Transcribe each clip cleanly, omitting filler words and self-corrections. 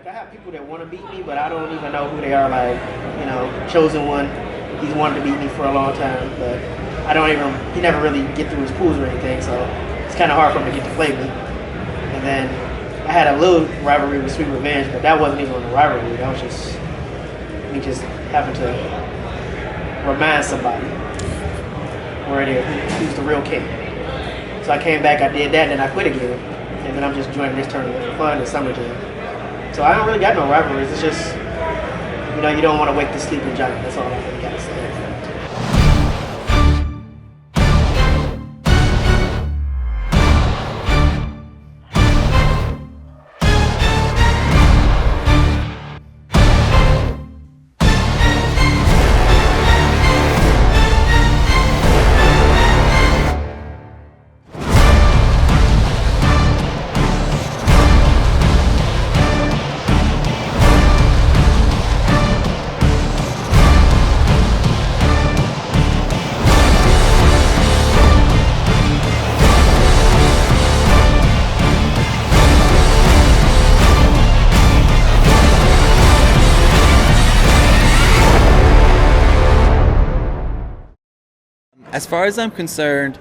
Like, I have people that want to beat me, but I don't even know who they are. Like, you know, Chosen One, he's wanted to beat me for a long time, but I don't even, he never really get through his pools or anything, so it's kind of hard for him to get to play me. And then I had a little rivalry with Sweet Revenge, but that wasn't even a rivalry. That was just me just having to remind somebody where it is, who's the real king. So I came back, I did that, and then I quit again. And then I'm just joining this tournament for fun, the Summer Jam. So I don't really got no rivalries. It's just, you know, you don't want to wake the sleeping giant. That's all I really got to say. As far as I'm concerned,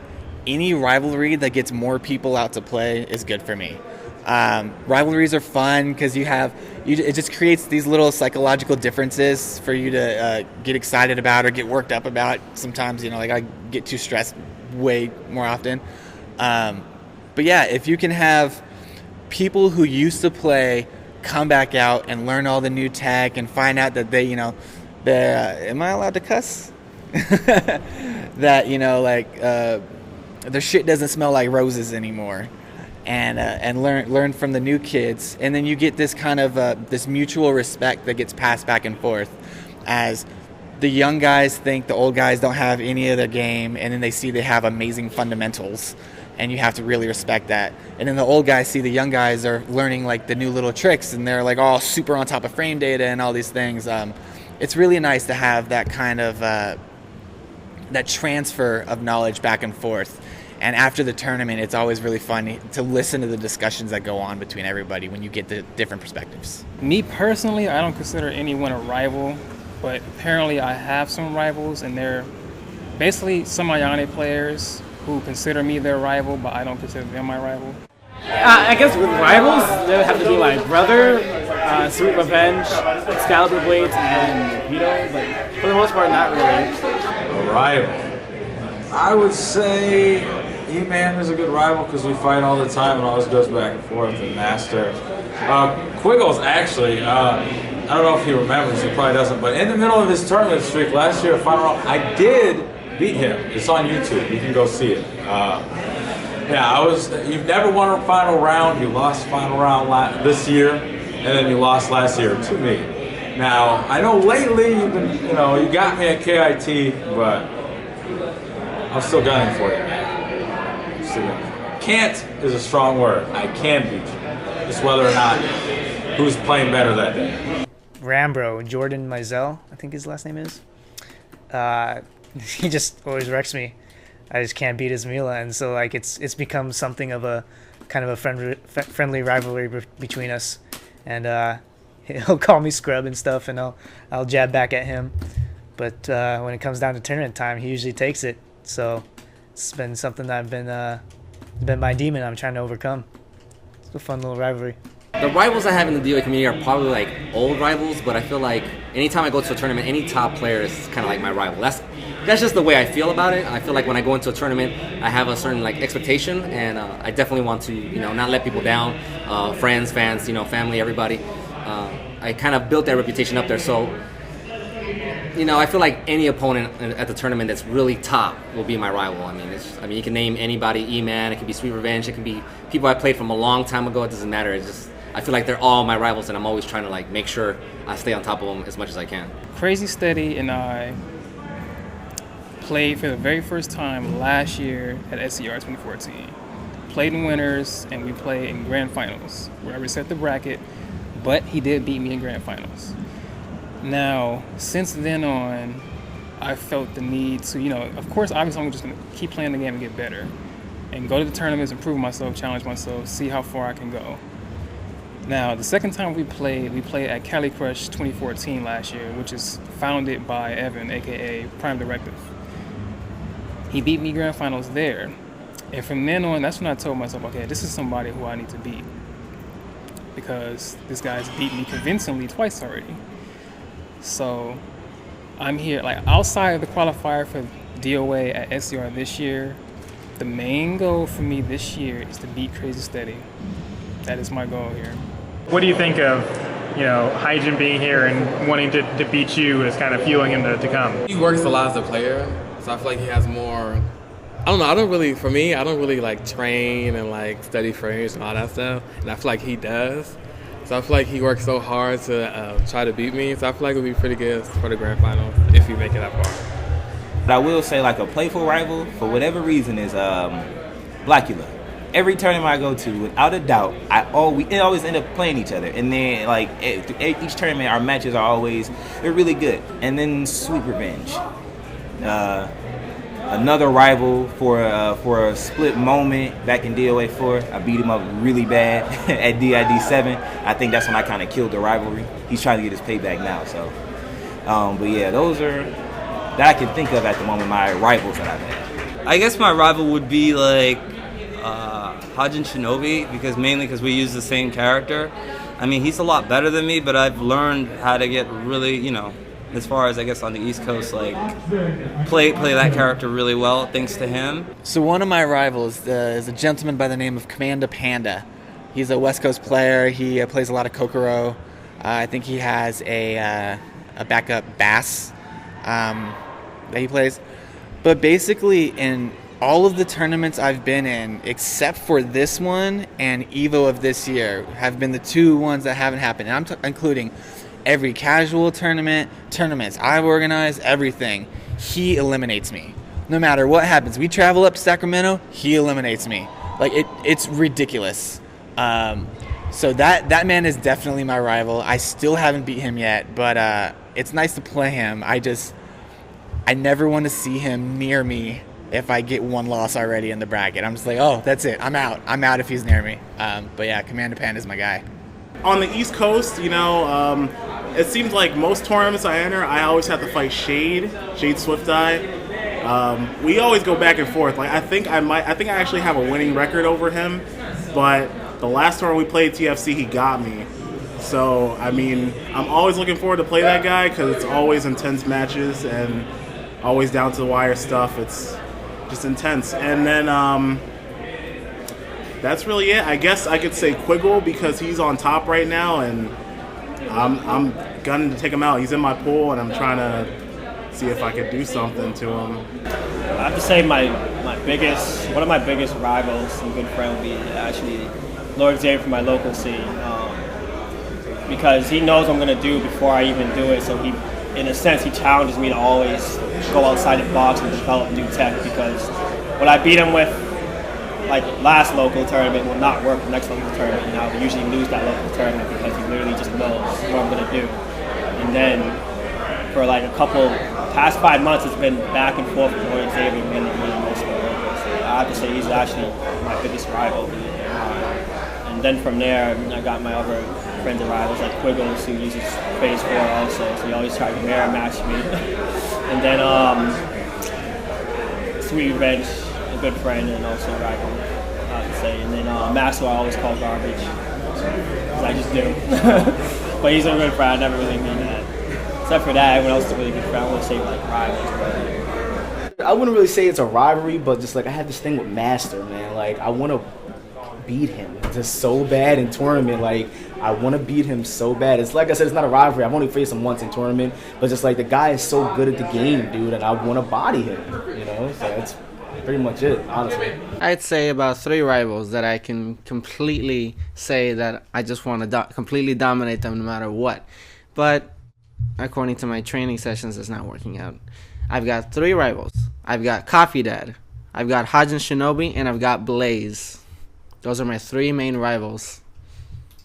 any rivalry that gets more people out to play is good for me. Rivalries are fun because it just creates these little psychological differences for you to get excited about or get worked up about. Sometimes, you know, like I get too stressed way more often. But yeah, if you can have people who used to play come back out and learn all the new tech and find out that they, you know, am I allowed to cuss? That, you know, like their shit doesn't smell like roses anymore, and learn from the new kids, and then you get this kind of this mutual respect that gets passed back and forth, as the young guys think the old guys don't have any of their game, and then they see they have amazing fundamentals, and you have to really respect that. And then the old guys see the young guys are learning like the new little tricks, and they're like all super on top of frame data and all these things. It's really nice to have that kind of that transfer of knowledge back and forth. And after the tournament, it's always really fun to listen to the discussions that go on between everybody when you get the different perspectives. Me personally, I don't consider anyone a rival, but apparently I have some rivals, and they're basically some Ayane players who consider me their rival, but I don't consider them my rival. I guess with rivals, they would have to be like Brother, Sweet Revenge, Excalibur Blades, and Vito, but for the most part, not really. A rival. I would say E-Man is a good rival because we fight all the time and always goes back and forth, and Master. Kwiggles, actually, I don't know if he remembers, he probably doesn't, but in the middle of his tournament streak last year, final round, I did beat him. It's on YouTube, you can go see it. Yeah, you've never won a final round, you lost final round this year, and then you lost last year to me. Now, I know lately you've been, you know, you got me at KIT, but I'm still gunning for you, man. Can't is a strong word. I can beat you. Just whether or not who's playing better that day. Rambro, Jordan Mizell, I think his last name is. He just always wrecks me. I just can't beat his Mila, and so like it's become something of a kind of a friendly rivalry between us, and he'll call me scrub and stuff, and I'll jab back at him. But when it comes down to tournament time, he usually takes it. So it's been something that I've been my demon I'm trying to overcome. It's a fun little rivalry. The rivals I have in the DOA community are probably like old rivals, but I feel like anytime I go to a tournament, any top player is kind of like my rival. That's just the way I feel about it. I feel like when I go into a tournament, I have a certain like expectation, and I definitely want to, you know, not let people down. Friends, fans, you know, family, everybody. I kind of built that reputation up there, so you know, I feel like any opponent at the tournament that's really top will be my rival. I mean, you can name anybody, E-Man, it can be Sweet Revenge, it can be people I played from a long time ago. It doesn't matter. It's just I feel like they're all my rivals, and I'm always trying to like make sure I stay on top of them as much as I can. Crazy Steady and I played for the very first time last year at SCR 2014. Played in winners, and we played in grand finals, where I reset the bracket, but he did beat me in grand finals. Now, since then on, I felt the need to, you know, of course, obviously I'm just going to keep playing the game and get better, and go to the tournaments, improve myself, challenge myself, see how far I can go. Now, the second time we played at Cali Crush 2014 last year, which is founded by Evan, aka Prime Directive. He beat me grand finals there. And from then on, that's when I told myself, okay, this is somebody who I need to beat. Because this guy's beat me convincingly twice already. So I'm here, like outside of the qualifier for DOA at SCR this year, the main goal for me this year is to beat Crazy Steady. That is my goal here. What do you think of, Hajin being here and wanting to beat you is kind of fueling him to come? He works a lot as a player, so I feel like he has more. I don't know. I don't really like train and like study frames and all that stuff, and I feel like he does. So I feel like he works so hard to try to beat me. So I feel like it'll be pretty good for the grand final if we make it that far. But I will say, like, a playful rival, for whatever reason, is Blackula. Every tournament I go to, without a doubt, we always end up playing each other. And then, like, each tournament, our matches are they're really good. And then Sweet Revenge. Another rival for a split moment back in DOA 4. I beat him up really bad at DID 7. I think that's when I kind of killed the rivalry. He's trying to get his payback now. So, but yeah, those are that I can think of at the moment. My rivals that I've had. I guess my rival would be like HajinShinobi, because we use the same character. I mean, he's a lot better than me, but I've learned how to get really, as far as I guess on the East Coast, like play that character really well thanks to him. So one of my rivals is a gentleman by the name of Commanda Panda. He's a West Coast player. He plays a lot of Kokoro. I think he has a backup bass that he plays. But basically, in all of the tournaments I've been in, except for this one and Evo of this year, have been the two ones that haven't happened. And I'm including every casual tournaments I've organized, everything. He eliminates me. No matter what happens. We travel up to Sacramento, he eliminates me. Like, it's ridiculous. So that man is definitely my rival. I still haven't beat him yet, but it's nice to play him. I never want to see him near me if I get one loss already in the bracket. I'm just like, oh, that's it. I'm out. I'm out if he's near me. But yeah, Commander Pan is my guy. On the East Coast, it seems like most tournaments I enter, I always have to fight Shade Swift Eye. We always go back and forth. Like I think I actually have a winning record over him, but the last tournament we played TFC, he got me. So I mean, I'm always looking forward to play that guy because it's always intense matches and always down to the wire stuff. It's just intense. And then that's really it. I guess I could say Kwiggles because he's on top right now, and I'm gunning to take him out. He's in my pool, and I'm trying to see if I could do something to him. I have to say one of my biggest rivals and good friend would be actually Lord Xavier from my local scene, because he knows what I'm going to do before I even do it. So he, in a sense, he challenges me to always go outside the box and develop new tech, because what I beat him with, like last local tournament, will not work the next local tournament. And I would usually lose that local tournament because he literally just knows what I'm going to do. And then for like past 5 months, it's been back and forth with Lord Xavier winning most of the locals. So I have to say he's actually my biggest rival. And then from there, I got my other friends and rivals like Kwiggles, who uses phase 4 also, so he always tries to mirror match me. And then Sweet Revenge, a good friend and also a rival, I have to say. And then Master I always call garbage, because I just do. But he's a good friend, I never really mean that. Except for that, everyone else is a really good friend. I wouldn't say like rivals, but I wouldn't really say it's a rivalry, but just like I had this thing with Master, man. Like I want to beat him just so bad in tournament. Like I want to beat him so bad. It's like I said, it's not a rivalry. I've only faced him once in tournament, but just like the guy is so good at the game, dude, and I want to body him. So that's pretty much it, honestly. I'd say about 3 rivals that I can completely say that I just want to completely dominate them no matter what. But according to my training sessions, it's not working out. I've got 3 rivals. I've got Coffee Dad, I've got HajinShinobi, and I've got Blaze. Those are my 3 main rivals.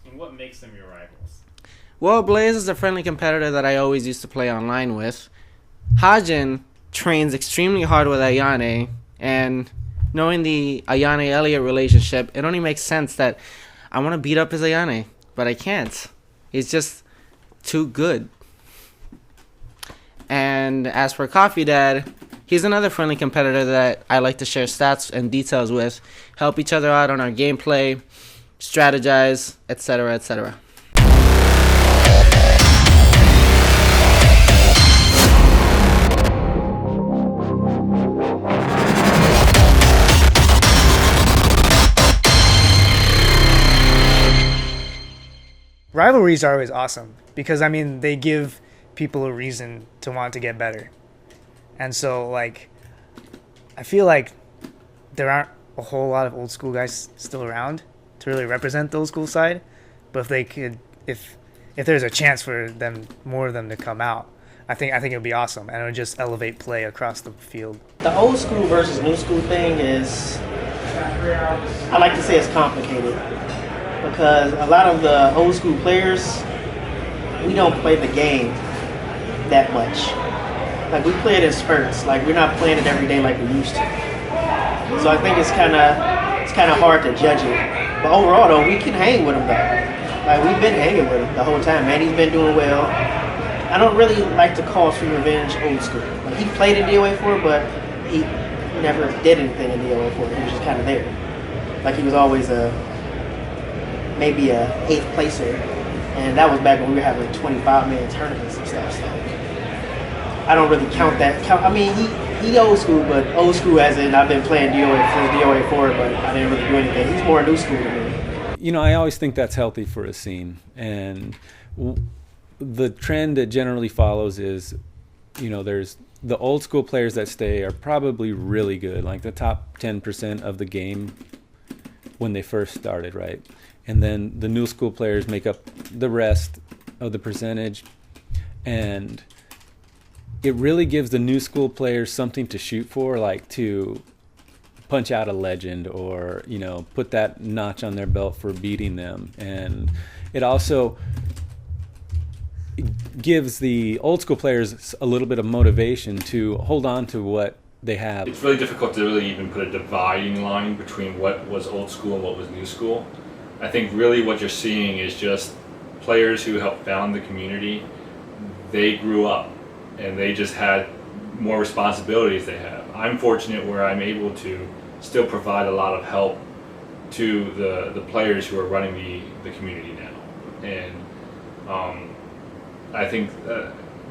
And what makes them your rivals? Well, Blaze is a friendly competitor that I always used to play online with. Hajin trains extremely hard with Ayane, and knowing the Ayane-Elliott relationship, it only makes sense that I want to beat up his Ayane. but I can't. He's just too good. And as for Coffee Dad, he's another friendly competitor that I like to share stats and details with, help each other out on our gameplay, strategize, etc., etc. Rivalries are always awesome because, I mean, they give people a reason to want to get better. And so, like, I feel like there aren't a whole lot of old school guys still around to really represent the old school side. But if they could, if there's a chance for them, more of them to come out, I think it would be awesome, and it would just elevate play across the field. The old school versus new school thing is, I like to say it's complicated, because a lot of the old school players, we don't play the game that much. Like, we play it in spurts. Like, we're not playing it every day like we used to. So I think it's kind of hard to judge it. But overall, though, we can hang with him, though. Like, we've been hanging with him the whole time, man. He's been doing well. I don't really like to call Free Revenge old school. Like, he played in DOA 4, but he never did anything in DOA 4. He was just kind of there. Like, he was always maybe a 8th placer, and that was back when we were having 25-man tournaments and stuff. So I don't really count that. I mean, he old school, but old school as in I've been playing DOA since DOA 4, but I didn't really do anything. He's more new school to me. You know, I always think that's healthy for a scene, and the trend that generally follows is, you know, there's the old school players that stay are probably really good, like the top 10% of the game when they first started, right? And then the new school players make up the rest of the percentage. And it really gives the new school players something to shoot for, like to punch out a legend or, you know, put that notch on their belt for beating them. And it also gives the old school players a little bit of motivation to hold on to what they have. It's really difficult to really even put a dividing line between what was old school and what was new school. I think really what you're seeing is just players who helped found the community. They grew up and they just had more responsibilities they have. I'm fortunate where I'm able to still provide a lot of help to the players who are running the community now. And I think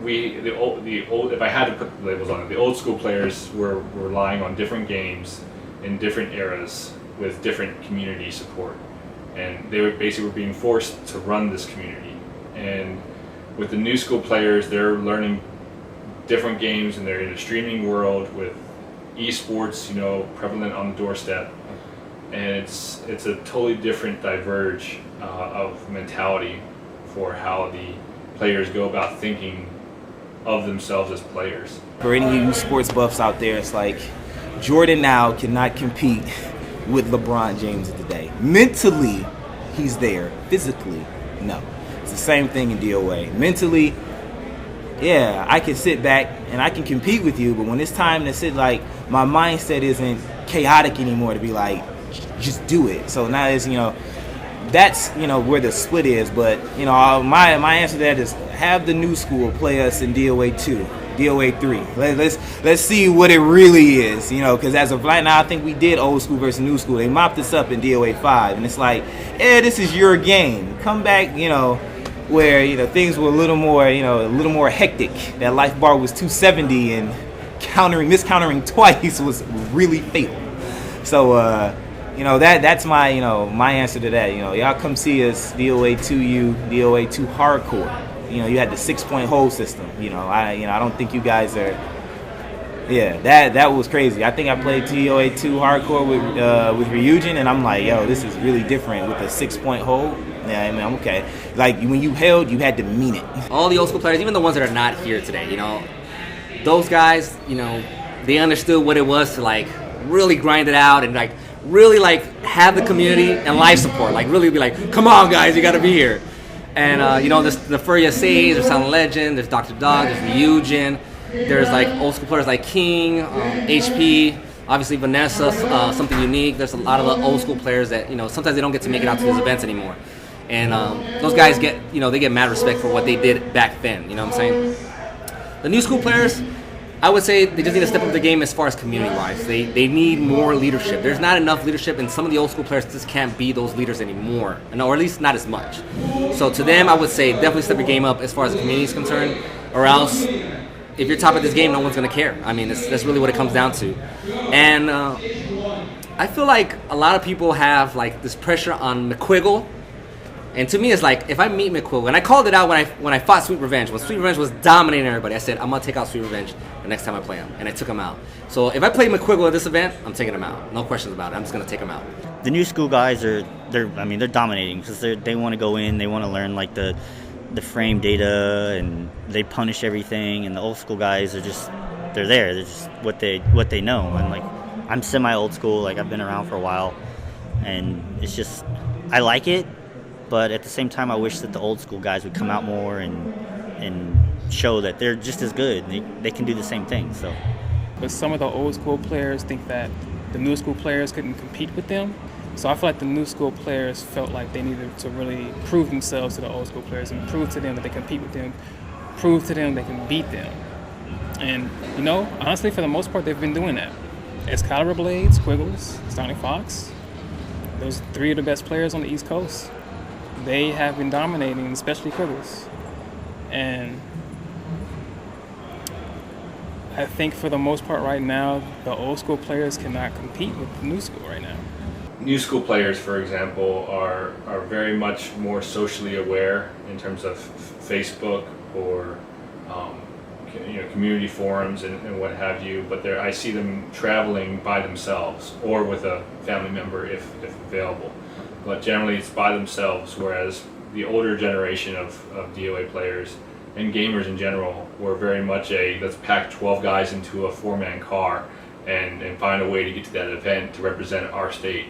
if I had to put the labels on it, the old school players were relying on different games in different eras with different community support. And they were basically being forced to run this community. And with the new school players, they're learning different games, and they're in a streaming world with esports, you know, prevalent on the doorstep. And it's a totally different diverge of mentality for how the players go about thinking of themselves as players. For any of you sports buffs out there, it's like Jordan now cannot compete with LeBron James of the day. Mentally, he's there. Physically, no. It's the same thing in DOA. Mentally, yeah, I can sit back and I can compete with you, but when it's time to sit, like, my mindset isn't chaotic anymore to be like, just do it. So now it's, you know, that's, you know, where the split is. But, you know, my answer to that is have the new school play us in DOA 2. DOA 3. Let's see what it really is, you know, because as of right now, I think we did old school versus new school. They mopped us up in DOA 5, and it's like, yeah, this is your game. Come back, you know, where, you know, things were a little more hectic. That life bar was 270, and miscountering twice was really fatal. So, you know, that's my, you know, my answer to that. You know, y'all come see us DOA 2U, DOA 2 hardcore. You know, you had the 6-point hold system. You know, I don't think you guys are. Yeah, that was crazy. I think I played DOA 2 hardcore with Ryujin, and I'm like, yo, this is really different with a 6-point hold. Yeah, I mean, I'm okay. Like, when you held, you had to mean it. All the old school players, even the ones that are not here today, you know, those guys, you know, they understood what it was to, like, really grind it out and, like, really, like, have the community and life support. Like, really be like, come on, guys, you got to be here. And, you know, there's the Furia Says, there's Silent Legend, there's DrDogg, there's Ryujin, there's, like, old school players like King, HP, obviously Vanessa, something unique. There's a lot of the old school players that, you know, sometimes they don't get to make it out to these events anymore. and those guys get they get mad respect for what they did back then. You know what I'm saying? The new school players, I would say they just need to step up the game as far as community-wise. They need more leadership. There's not enough leadership, and some of the old school players just can't be those leaders anymore, or at least not as much. So to them, I would say definitely step your game up as far as the community is concerned, or else if you're top of this game, no one's going to care. I mean, that's really what it comes down to. And I feel like a lot of people have like this pressure on McQuiggle. And to me, it's like, if I meet McQuiggle, and I called it out when I fought Sweet Revenge. When Sweet Revenge was dominating everybody, I said, I'm going to take out Sweet Revenge the next time I play him. And I took him out. So if I play McQuiggle at this event, I'm taking him out. No questions about it. I'm just going to take him out. The new school guys they're dominating because they want to go in, they want to learn like the frame data, and they punish everything. And the old school guys are they're there. They're just what they know. And like, I'm semi old school. Like, I've been around for a while, and it's just, I like it. But at the same time, I wish that the old school guys would come out more and show that they're just as good. They can do the same thing. So, but some of the old school players think that the new school players couldn't compete with them. So I feel like the new school players felt like they needed to really prove themselves to the old school players and prove to them that they can compete with them, prove to them they can beat them. And honestly, for the most part, they've been doing that. Excalibur Blades, Kwiggles, Sonic Fox, those three of the best players on the East Coast. They have been dominating, especially Kwiggles. And I think for the most part right now, the old school players cannot compete with the new school right now. New school players, for example, are very much more socially aware in terms of Facebook or community forums and what have you. But I see them traveling by themselves or with a family member if available. But generally it's by themselves, whereas the older generation of DOA players and gamers in general were very much let's pack 12 guys into a 4-man car and find a way to get to that event to represent our state.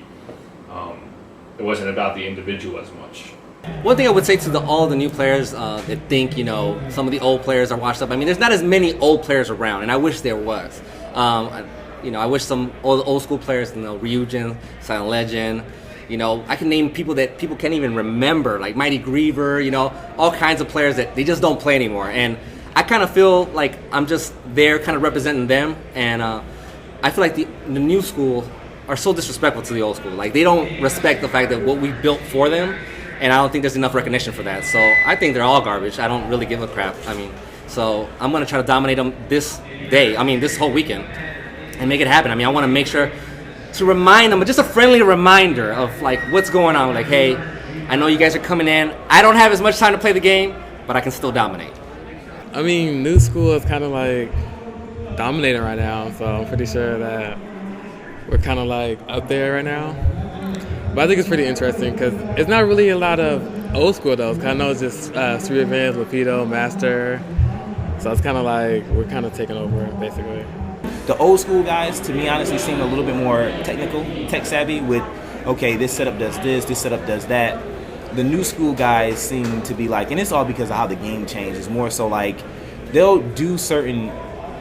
It wasn't about the individual as much. One thing I would say to all the new players that think, some of the old players are washed up. I mean, there's not as many old players around, and I wish there was. I wish some old school players, Ryujin, Silent Legend, I can name people that people can't even remember, like Mighty Griever, all kinds of players that they just don't play anymore. And I kind of feel like I'm just there kind of representing them. And I feel like the new school are so disrespectful to the old school. Like, they don't respect the fact that what we built for them, and I don't think there's enough recognition for that. So I think they're all garbage. I don't really give a crap. So I'm going to try to dominate them this whole weekend and make it happen. I want to make sure to remind them, just a friendly reminder of like what's going on. Like, hey, I know you guys are coming in. I don't have as much time to play the game, but I can still dominate. New school is kind of like dominating right now, so I'm pretty sure that we're kind of like up there right now. But I think it's pretty interesting because it's not really a lot of old school though. I know it's just Sweet Revenge, Lapido, Master. So it's kind of like we're kind of taking over basically. The old school guys, to me, honestly, seem a little bit more technical, tech savvy with, okay, this setup does this setup does that. The new school guys seem to be like, and it's all because of how the game changed. It's more so like they'll do certain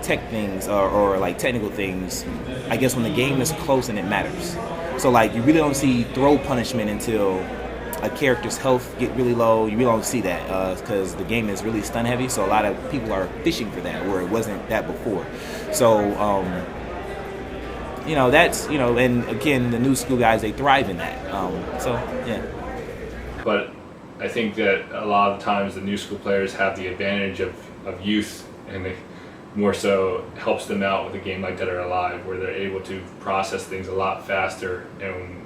tech things or like technical things, I guess, when the game is close and it matters. So like you really don't see throw punishment until a character's health get really low. You really don't see that because the game is really stun heavy. So a lot of people are fishing for that where it wasn't that before. So that's and again the new school guys, they thrive in that. So yeah. But I think that a lot of times the new school players have the advantage of youth, and it more so helps them out with a game like Dead or Alive, where they're able to process things a lot faster. And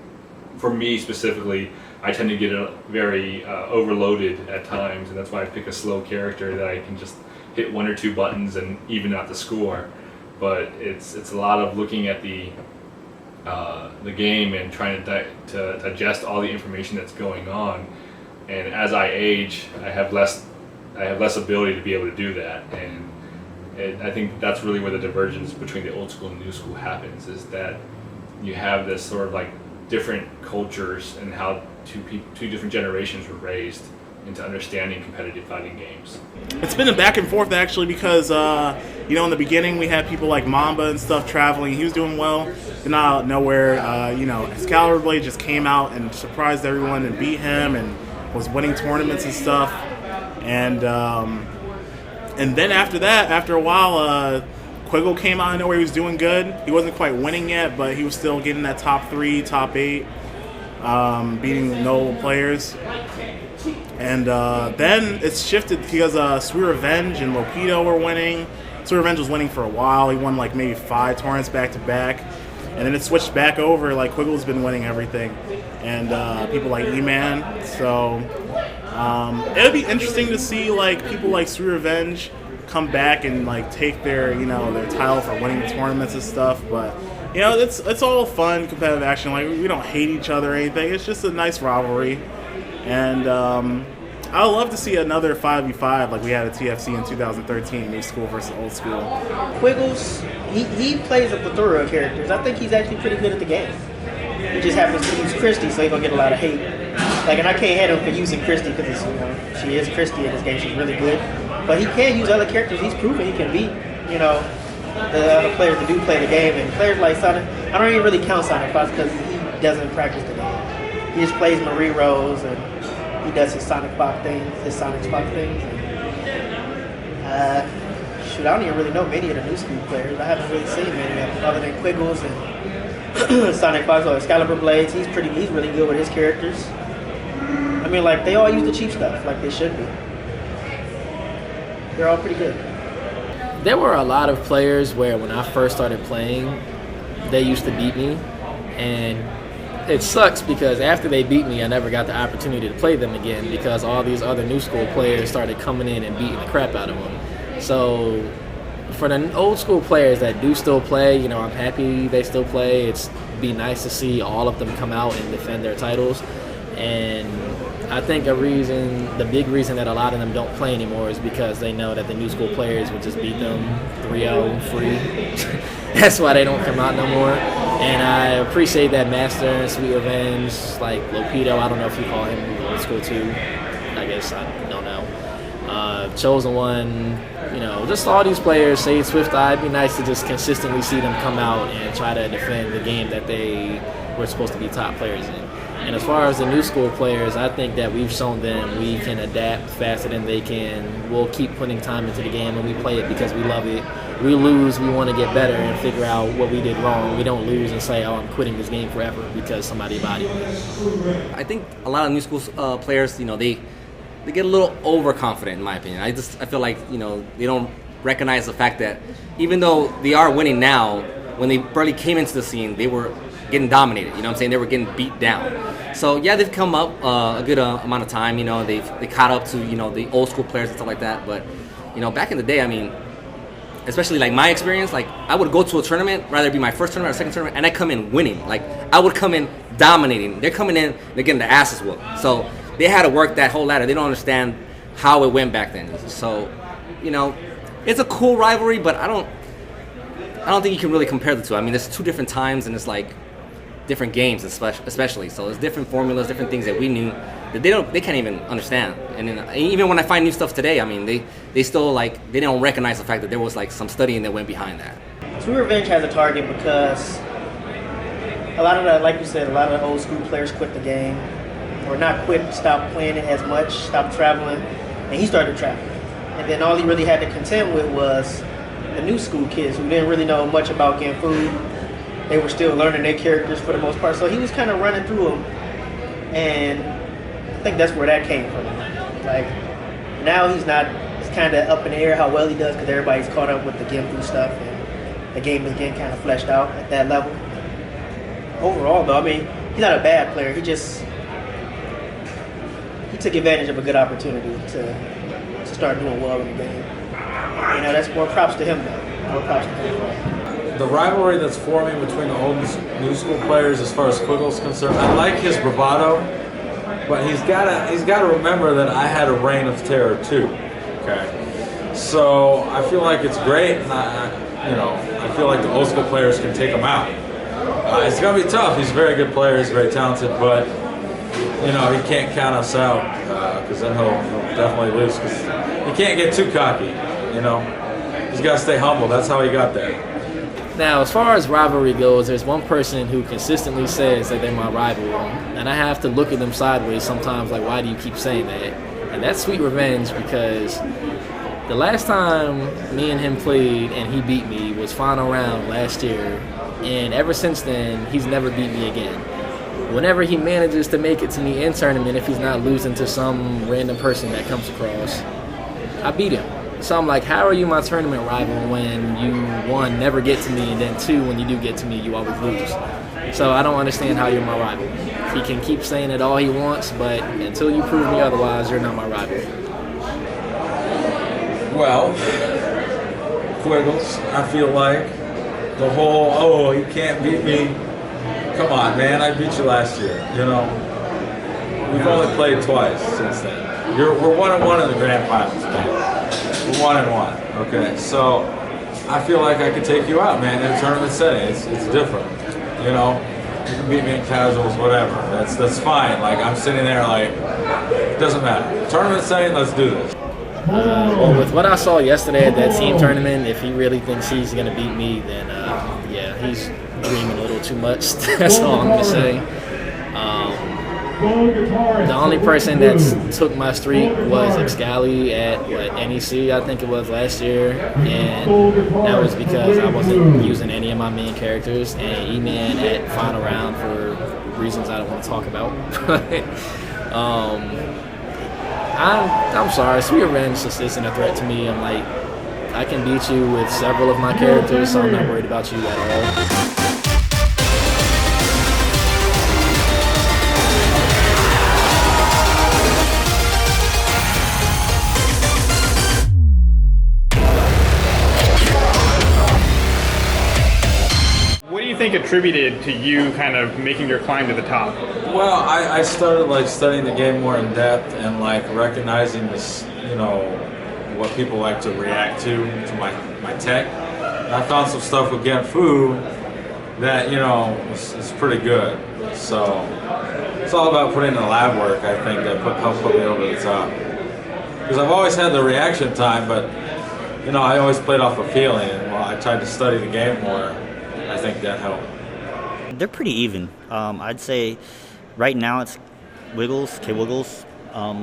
for me specifically, I tend to get very overloaded at times, and that's why I pick a slow character that I can just hit one or two buttons and even out the score. But it's a lot of looking at the game and trying to digest all the information that's going on. And as I age, I have less ability to be able to do that. And I think that's really where the divergence between the old school and new school happens, is that you have this sort of like different cultures and how two different generations were raised into understanding competitive fighting games. It's been a back and forth actually because in the beginning we had people like Mamba and stuff traveling. He was doing well. Then out of nowhere, Excalibur Blade just came out and surprised everyone and beat him, and was winning tournaments and stuff. And then after that, after a while, Kwiggles came out of nowhere. He was doing good. He wasn't quite winning yet, but he was still getting that top 3, top 8, beating notable players. And then it's shifted because sWooZie Revenge and Lopido were winning. sWooZie Revenge was winning for a while. He won like maybe 5 tournaments back to back. And then it switched back over. Like Kwiggles has been winning everything. And people like E-Man. So it'll be interesting to see like people like sWooZie Revenge come back and like take their their title for winning the tournaments and stuff. But it's all fun competitive action. Like we don't hate each other or anything. It's just a nice rivalry. And I would love to see another 5v5 like we had at TFC in 2013, new school versus old school. Kwiggles, he plays a plethora of characters. I think he's actually pretty good at the game. He just happens to use Christy, so he's gonna get a lot of hate. And I can't hate him for using Christy because she is Christy in this game. She's really good. But he can use other characters. He's proven he can beat the other players that do play the game. And players like Sonic, I don't even really count Sonic Fox because he doesn't practice the game. He just plays Marie Rose and he does his Sonic Fox things, I don't even really know many of the new school players. I haven't really seen many of them other than Kwiggles and Sonic Fox or Excalibur Blades. He's really good with his characters. I mean, like, they all use the cheap stuff like they should be. They're all pretty good. There were a lot of players where when I first started playing, they used to beat me, and it sucks because after they beat me, I never got the opportunity to play them again because all these other new school players started coming in and beating the crap out of them. So for the old school players that do still play, I'm happy they still play. It's be nice to see all of them come out and defend their titles. And I think the big reason that a lot of them don't play anymore is because they know that the new school players would just beat them 3-0 free. That's why they don't come out no more. And I appreciate that Master and sWooZie Revenge, like Lopido, I don't know if you call him old school too. I guess I don't know. Chosen One, just all these players, Sage Swift Eye, it'd be nice to just consistently see them come out and try to defend the game that they were supposed to be top players in. And as far as the new school players, I think that we've shown them we can adapt faster than they can. We'll keep putting time into the game and we play it because we love it. We lose, we want to get better and figure out what we did wrong. We don't lose and say, I'm quitting this game forever because somebody bodied me. I think a lot of new school players, they get a little overconfident in my opinion. I feel like, they don't recognize the fact that even though they are winning now, when they barely came into the scene, they were getting dominated, They were getting beat down. So yeah, they've come up a good amount of time, they caught up to, the old school players and stuff like that. But, back in the day, I mean, especially like my experience, like I would go to a tournament, rather it be my first tournament or second tournament, and I come in winning. Like I would come in dominating. They're coming in, they're getting their asses whooped. So they had to work that whole ladder. They don't understand how it went back then. So, it's a cool rivalry, but I don't think you can really compare the two. I mean, there's 2 different times, and it's like different games, especially. So there's different formulas, different things that we knew that they can't even understand. And then, even when I find new stuff today, I mean, they still they don't recognize the fact that there was like some studying that went behind that. sWooZie Revenge has a target because a lot of the old school players quit the game, or not quit, stopped playing it as much, stopped traveling, and he started traveling. And then all he really had to contend with was the new school kids who didn't really know much about getting food. They were still learning their characters for the most part, so he was kind of running through them, and I think that's where that came from. Like, now it's kind of up in the air how well he does because everybody's caught up with the Genfu stuff, and the game is getting kind of fleshed out at that level. Overall, though, I mean, he's not a bad player. He took advantage of a good opportunity to start doing well in the game. That's more props to him, though. More props to him. The rivalry that's forming between the old and new school players, as far as Kwiggles is concerned, I like his bravado, but he's got to remember that I had a reign of terror too. Okay, so I feel like it's great, and I feel like the old school players can take him out. It's gonna be tough. He's a very good player. He's very talented, but he can't count us out because then he'll definitely lose. Because he can't get too cocky. He's got to stay humble. That's how he got there. Now, as far as rivalry goes, there's one person who consistently says that they're my rival, and and I have to look at them sideways sometimes, like, why do you keep saying that? And that's sweet revenge, because the last time me and him played and he beat me was final round last year, and ever since then, he's never beat me again. Whenever he manages to make it to me in tournament, if he's not losing to some random person that comes across, I beat him. So I'm like, how are you my tournament rival when you, one, never get to me, and then two, when you do get to me, you always lose? So I don't understand how you're my rival. He can keep saying it all he wants, but until you prove me otherwise, you're not my rival. Well, Kwiggles, I feel like the whole, oh, you can't beat me. Come on, man, I beat you last year, you know. We've only played twice since then. We're 1-1 in the grand finals, man. We're 1-1, okay? So I feel like I could take you out, man, in a tournament setting. It's different, you know. You can beat me in casuals, whatever. That's fine. Like, I'm sitting there like, it doesn't matter. Tournament setting, let's do this. Well, with what I saw yesterday at that team tournament, if he really thinks he's going to beat me, then yeah, he's dreaming a little too much. That's all I'm going to say. The only person that took my streak was Excali at NEC, I think it was last year, and that was because I wasn't using any of my main characters, and E-Man at final round for reasons I don't want to talk about. I'm sorry, Sweet Revenge just isn't a threat to me. I'm like, I can beat you with several of my characters, so I'm not worried about you at all. What do you think attributed to you kind of making your climb to the top? Well, I started like studying the game more in depth and like recognizing this, you know, what people like to react to my tech. And I found some stuff with Genfu that, you know, is pretty good. So it's all about putting in the lab work, I think, that helped put me over the top. Because I've always had the reaction time, but, you know, I always played off a feeling. And while I tried to study the game more, I think that helped. They're pretty even. I'd say right now it's Kwiggles.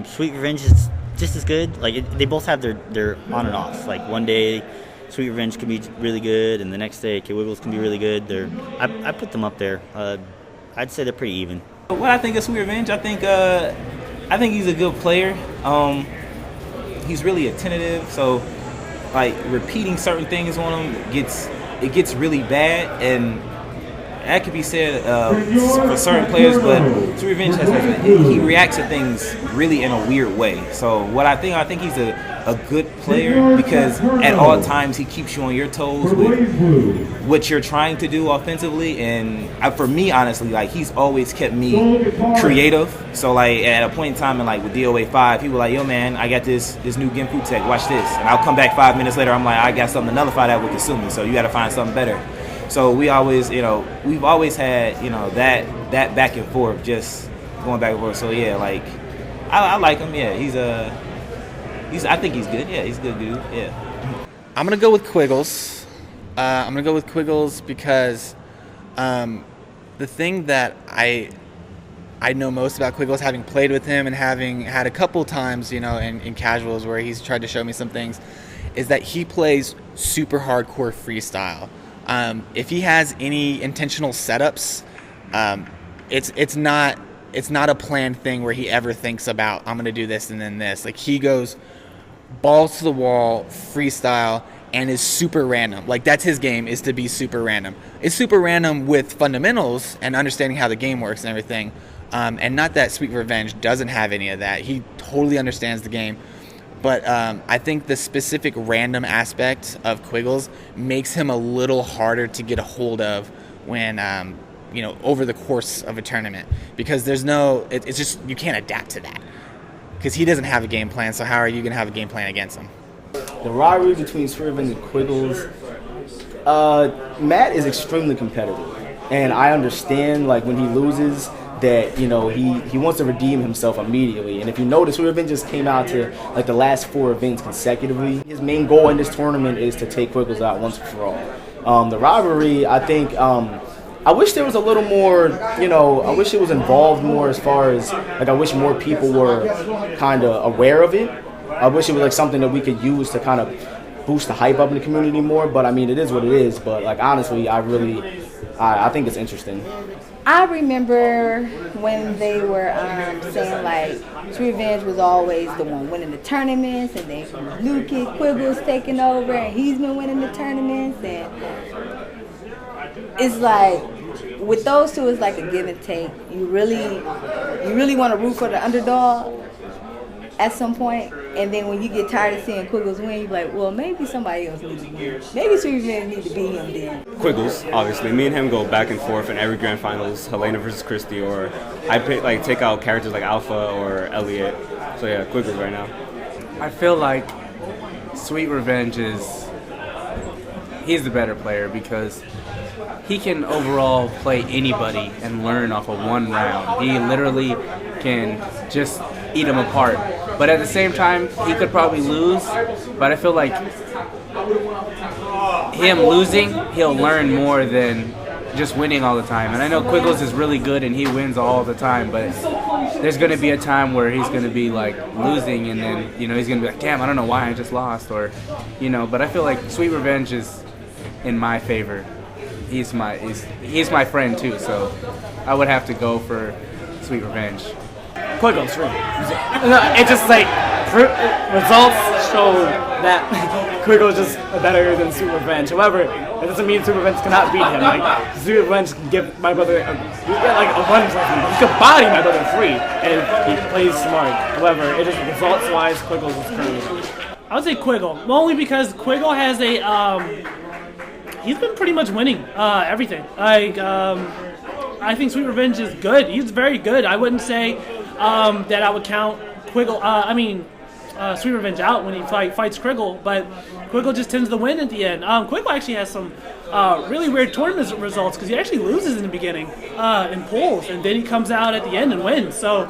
Sweet Revenge is just as good. Like they both have their on and offs. Like one day Sweet Revenge can be really good, and the next day Kwiggles can be really good. I put them up there. I'd say they're pretty even. What I think of Sweet Revenge, I think he's a good player. He's really attentive, so like repeating certain things on him gets really bad, and that could be said for certain players, but Sweet Revenge he reacts to things really in a weird way. So what I think he's a good player because at all times he keeps you on your toes with what you're trying to do offensively, and for me, honestly, like he's always kept me creative. So like at a point in time, and like with DOA 5, he was like, "Yo, man, I got this new Genfu tech. Watch this," and I'll come back 5 minutes later. I'm like, "I got something to nullify that with Kasumi. So you got to find something better." So we've always had, you know, that back and forth, just going back and forth. So yeah, like I like him. Yeah, I think he's good. Yeah, he's a good dude. Yeah. I'm gonna go with Kwiggles. Because the thing that I know most about Kwiggles, having played with him and having had a couple times, you know, in casuals where he's tried to show me some things, is that he plays super hardcore freestyle. If he has any intentional setups, it's not a planned thing where he ever thinks about, I'm going to do this and then this. Like he goes balls to the wall, freestyle, and is super random. Like that's his game, is to be super random. It's super random with fundamentals and understanding how the game works and everything. And not that Sweet Revenge doesn't have any of that. He totally understands the game. But I think the specific random aspect of Kwiggles makes him a little harder to get a hold of when, you know, over the course of a tournament. Because it's just, you can't adapt to that. Because he doesn't have a game plan, so how are you going to have a game plan against him? The rivalry between Sweet Revenge and Kwiggles, Matt is extremely competitive. And I understand, like, when he loses, that, you know, he wants to redeem himself immediately. And if you notice, Sweet Revenge just came out to like the last 4 events consecutively. His main goal in this tournament is to take Kwiggles out once and for all. The rivalry, I think I wish there was a little more, I wish it was involved more as far as, like, I wish more people were kind of aware of it. I wish it was, like, something that we could use to kind of boost the hype up in the community more. But, I mean, it is what it is. But, like, honestly, I think it's interesting. I remember when they were saying, like, sWooRevenge was always the one winning the tournaments, and then new kid Kwiggles taking over, and he's been winning the tournaments, and it's like, with those two, it's like a give and take. You really want to root for the underdog at some point, and then when you get tired of seeing Kwiggles win, you're like, well, maybe somebody else needs to win. Maybe sWooRevenge need to beat him then. Kwiggles, obviously. Me and him go back and forth in every grand finals, Helena versus Christy, or I take out characters like Alpha or Elliot. So yeah, Kwiggles right now. I feel like sWooRevenge he's the better player because he can overall play anybody and learn off of one round. He literally can just eat them apart. But at the same time, he could probably lose. But I feel like him losing, he'll learn more than just winning all the time. And I know Kwiggles is really good and he wins all the time, but there's going to be a time where he's going to be like losing, and then he's going to be like, damn, I don't know why I just lost, or But I feel like sWooRevenge is in my favor. He's my friend too, so I would have to go for sWooRevenge. Kwiggles, really. No, it's just like results show that Kwiggles is better than sWooRevenge. However, it doesn't mean sWooRevenge cannot beat him. Like sWooRevenge can give my brother a one lesson. He could body my brother free, and he plays smart. However, it is results-wise, Kwiggles is crazy. I would say Kwiggle, only because Kwiggle has he's been pretty much winning everything. Like I think sWooRevenge is good. He's very good. I wouldn't say that I would count sWooRevenge out when he fights Kwiggle, but Kwiggle just tends to win at the end. Kwiggle actually has some really weird tournament results because he actually loses in the beginning in pools, and then he comes out at the end and wins. So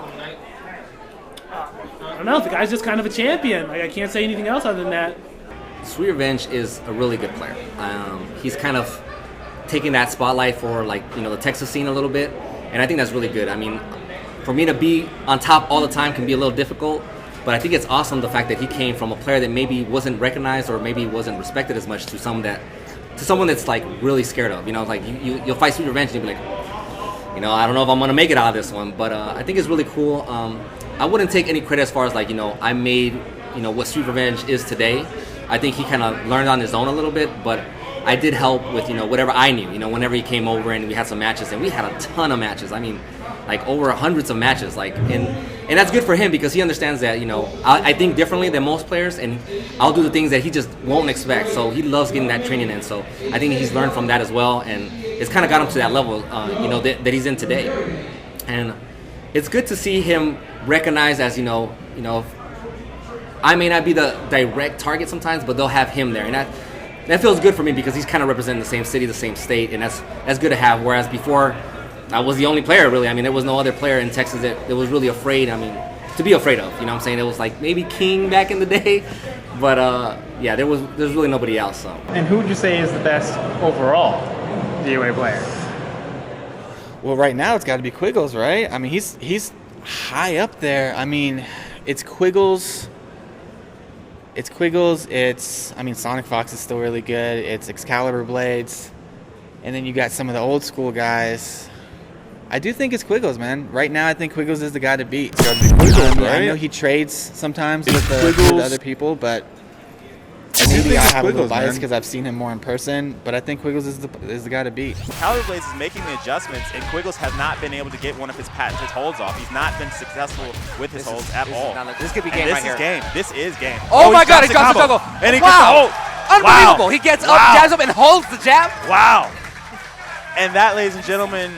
I don't know. The guy's just kind of a champion. Like, I can't say anything else other than that. sWooRevenge is a really good player. He's kind of taking that spotlight for the Texas scene a little bit, and I think that's really good. I mean, for me to be on top all the time can be a little difficult, but I think it's awesome the fact that he came from a player that maybe wasn't recognized or maybe wasn't respected as much to someone that's like really scared of. You'll fight sWooRevenge and you'll be like, I don't know if I'm gonna make it out of this one, but I think it's really cool. I wouldn't take any credit as far as I made what sWooRevenge is today. I think he kind of learned on his own a little bit, but I did help with whatever I knew. Whenever he came over and we had some matches, and we had a ton of matches. I mean, over hundreds of matches. And that's good for him because he understands that I think differently than most players, and I'll do the things that he just won't expect. So he loves getting that training in. So I think he's learned from that as well, and it's kind of got him to that level that he's in today. And it's good to see him recognized as I may not be the direct target sometimes, but they'll have him there, and that feels good for me because he's kind of representing the same city, the same state, and that's good to have. Whereas before, I was the only player really. I mean, there was no other player in Texas that was really afraid. I mean, to be afraid of. You know what I'm saying? It was like maybe King back in the day, but yeah, there's really nobody else. So. And who would you say is the best overall DOA player? Well, right now it's got to be Kwiggles, right? I mean, he's high up there. I mean, it's Kwiggles. Sonic Fox is still really good. It's Excalibur Blades. And then you got some of the old school guys. I do think it's Kwiggles, man. Right now, I think Kwiggles is the guy to beat. I know he trades sometimes with the other people, but maybe I have a little bias because I've seen him more in person. But I think Kwiggles is the guy to beat. Excalibur Blades is making the adjustments, and Kwiggles has not been able to get one of his patented holds off. He's not been successful with his holds at all. This could be game right here. This is game. Oh my God, he drops the juggle. And he wow. Unbelievable. Wow. He gets up, jabs up, and holds the jab. Wow. And that, ladies and gentlemen,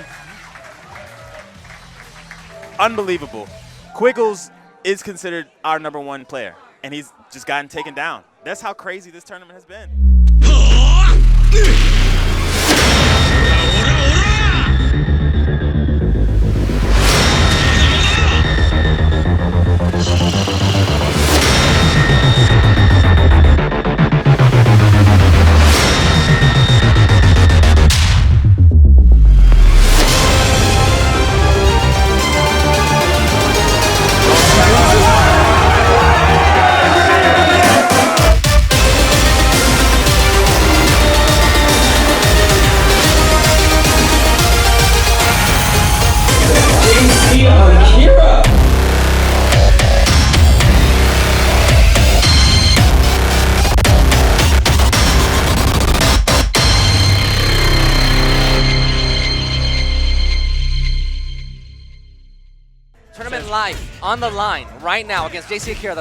unbelievable. Kwiggles is considered our #1 player, and he's just gotten taken down. That's how crazy this tournament has been. on the line right now against JC Akira,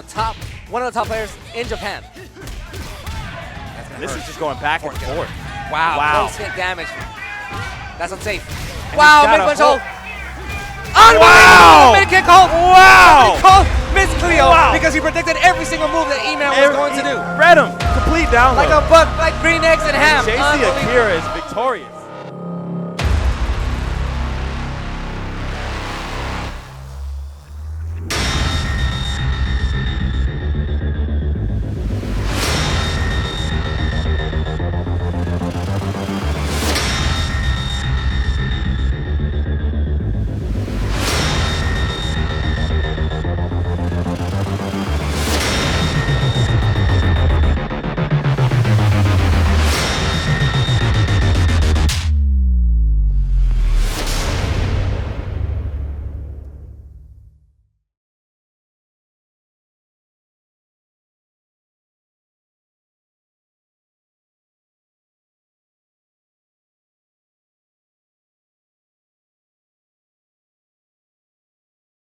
one of the top players in Japan. This is just going back and forth. Wow. Close hit damage. That's unsafe. And Wow, he's got mid-punch a hold. Wow! Unbelievable mid-kick hold. Wow! Mid-kick hold. Miss Cleo Wow. because he predicted every single move that E-Man was going to do. Read him. Complete download. Like a bug, like green eggs and ham. JC Akira is victorious.